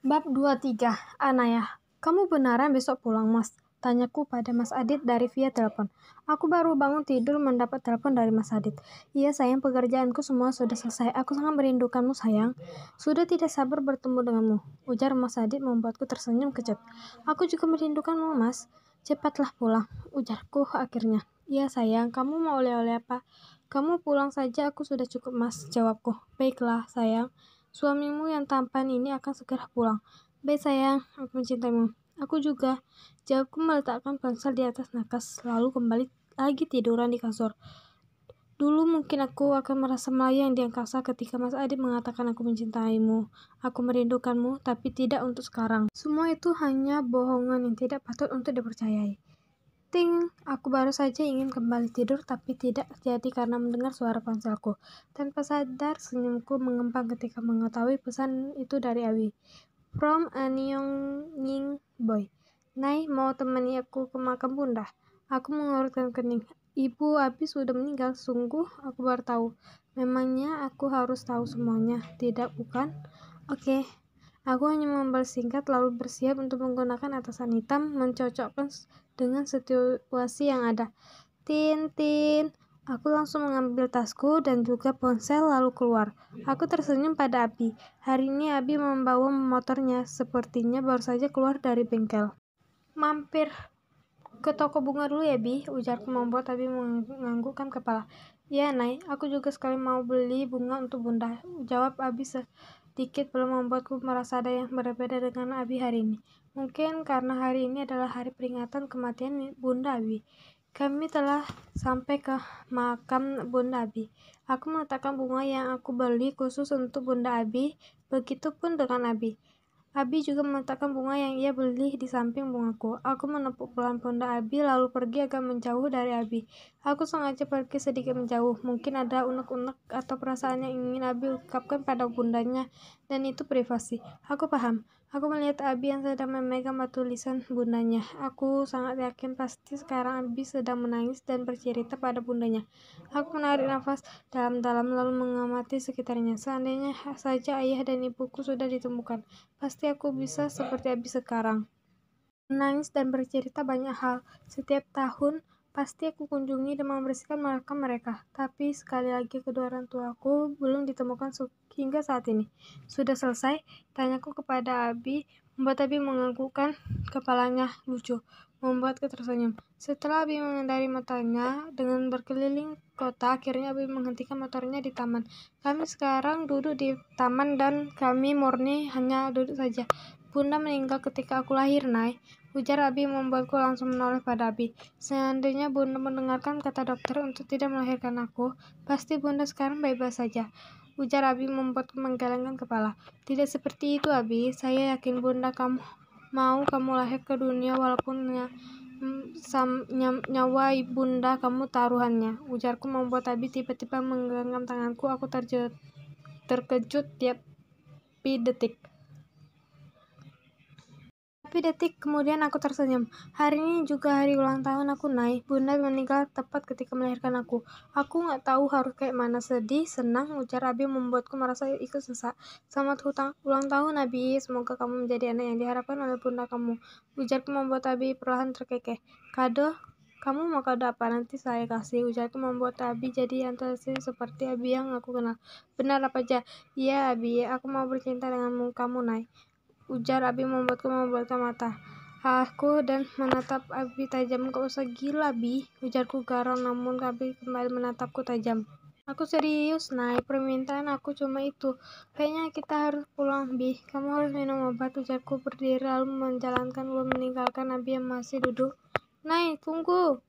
Bab 23. Anaya, kamu beneran besok pulang, Mas? Tanyaku pada Mas Adit dari via telepon. Aku baru bangun tidur mendapat telepon dari Mas Adit. Iya sayang, pekerjaanku semua sudah selesai. Aku sangat merindukanmu sayang. Sudah tidak sabar bertemu denganmu. Ujar Mas Adit membuatku tersenyum kecut. Aku juga merindukanmu, Mas. Cepatlah pulang. Ujarku akhirnya. Iya sayang, kamu mau oleh-oleh apa? Kamu pulang saja, aku sudah cukup, Mas. Jawabku. Baiklah sayang. Suamimu yang tampan ini akan segera pulang. Baik sayang, aku mencintaimu. Aku juga. Jawabku meletakkan ponsel di atas nakas, lalu kembali lagi tiduran di kasur. Dulu mungkin aku akan merasa melayang di angkasa ketika Mas Adit mengatakan aku mencintaimu. Aku merindukanmu, tapi tidak untuk sekarang. Semua itu hanya bohongan yang tidak patut untuk dipercayai. Ting, aku baru saja ingin kembali tidur tapi tidak jadi karena mendengar suara ponselku. Tanpa sadar, senyumku mengembang ketika mengetahui pesan itu dari Abi. From a Nying boy. Nai, mau temani aku ke makam bunda? Aku mengurutkan kening. Ibu Abi sudah meninggal, sungguh aku baru tahu. Memangnya aku harus tahu semuanya? Tidak, bukan? Oke. Aku hanya membalas singkat lalu bersiap untuk menggunakan atasan hitam mencocokkan dengan situasi yang ada. Tin. Aku langsung mengambil tasku dan juga ponsel lalu keluar. Aku tersenyum pada Abi. Hari ini Abi membawa motornya, sepertinya baru saja keluar dari bengkel. Mampir ke toko bunga dulu ya, Bi, ujarku membuat Abi menganggukkan kepala. Ya, Nay, aku juga sekali mau beli bunga untuk bunda, jawab Abi sedikit belum membuatku merasa ada yang berbeda dengan Abi hari ini. Mungkin karena hari ini adalah hari peringatan kematian bunda Abi. Kami telah sampai ke makam bunda Abi. Aku meletakkan bunga yang aku beli khusus untuk bunda Abi, begitupun dengan Abi. Abi juga meletakkan bunga yang ia beli di samping bungaku. Aku menepuk pelan pundak Abi lalu pergi agak menjauh dari Abi. Aku sengaja pergi sedikit menjauh. Mungkin ada unek-unek atau perasaan yang ingin Abi ungkapkan pada bundanya, dan itu privasi. Aku paham. Aku melihat Abi yang sedang memegang batu tulisan bundanya. Aku sangat yakin pasti sekarang Abi sedang menangis dan bercerita pada bundanya. Aku menarik nafas dalam-dalam lalu mengamati sekitarnya. Seandainya saja ayah dan ibuku sudah ditemukan, pasti aku bisa seperti Abi sekarang. Menangis dan bercerita banyak hal. Setiap tahun, pasti aku kunjungi dan membersihkan makam mereka. Tapi sekali lagi kedua orang tuaku belum ditemukan hingga saat ini. Sudah selesai? Tanyaku kepada Abi, membuat Abi menganggukkan kepalanya. Lucu, membuatku tersenyum. Setelah Abi mengendari matanya dengan berkeliling kota, akhirnya Abi menghentikan motornya di taman. Kami sekarang duduk di taman dan kami murni hanya duduk saja. Bunda meninggal ketika aku lahir, Nay, ujar Abi membuatku langsung menoleh pada Abi. Seandainya Bunda mendengarkan kata dokter untuk tidak melahirkan aku, pasti Bunda sekarang baik-baik saja, ujar Abi membuatku menggelengkan kepala. Tidak seperti itu, Abi. Saya yakin Bunda mau kamu lahir ke dunia walaupun nyawa Bunda kamu taruhannya, ujarku membuat Abi tiba-tiba menggenggam tanganku. Aku terkejut tiap detik. Tapi detik kemudian aku tersenyum. Hari ini juga hari ulang tahun aku, Nay. Bunda meninggal tepat ketika melahirkan aku. Aku nggak tahu harus kayak mana, sedih, senang, ujar Abi membuatku merasa ikut sesak. Selamat ulang tahun, Abi. Semoga kamu menjadi anak yang diharapkan oleh bunda kamu, ujarku membuat Abi perlahan terkekeh. Kado? Kamu mau kado apa? Nanti saya kasih, ujarku membuat Abi jadi antusias seperti Abi yang aku kenal. Benar apa aja? Iya, Abi. Aku mau bercinta dengan kamu, Nay, ujar Abi membuatku membuka mata. Aku dan menatap Abi tajam. Gak usah gila, Bi, ujarku garang, namun Abi kembali menatapku tajam. Aku serius, Nay. Permintaan aku cuma itu. Kayaknya kita harus pulang, Bi. Kamu harus minum obat, ujarku berdiri lalu menjalankan lalu meninggalkan Abi yang masih duduk. Nay, tunggu.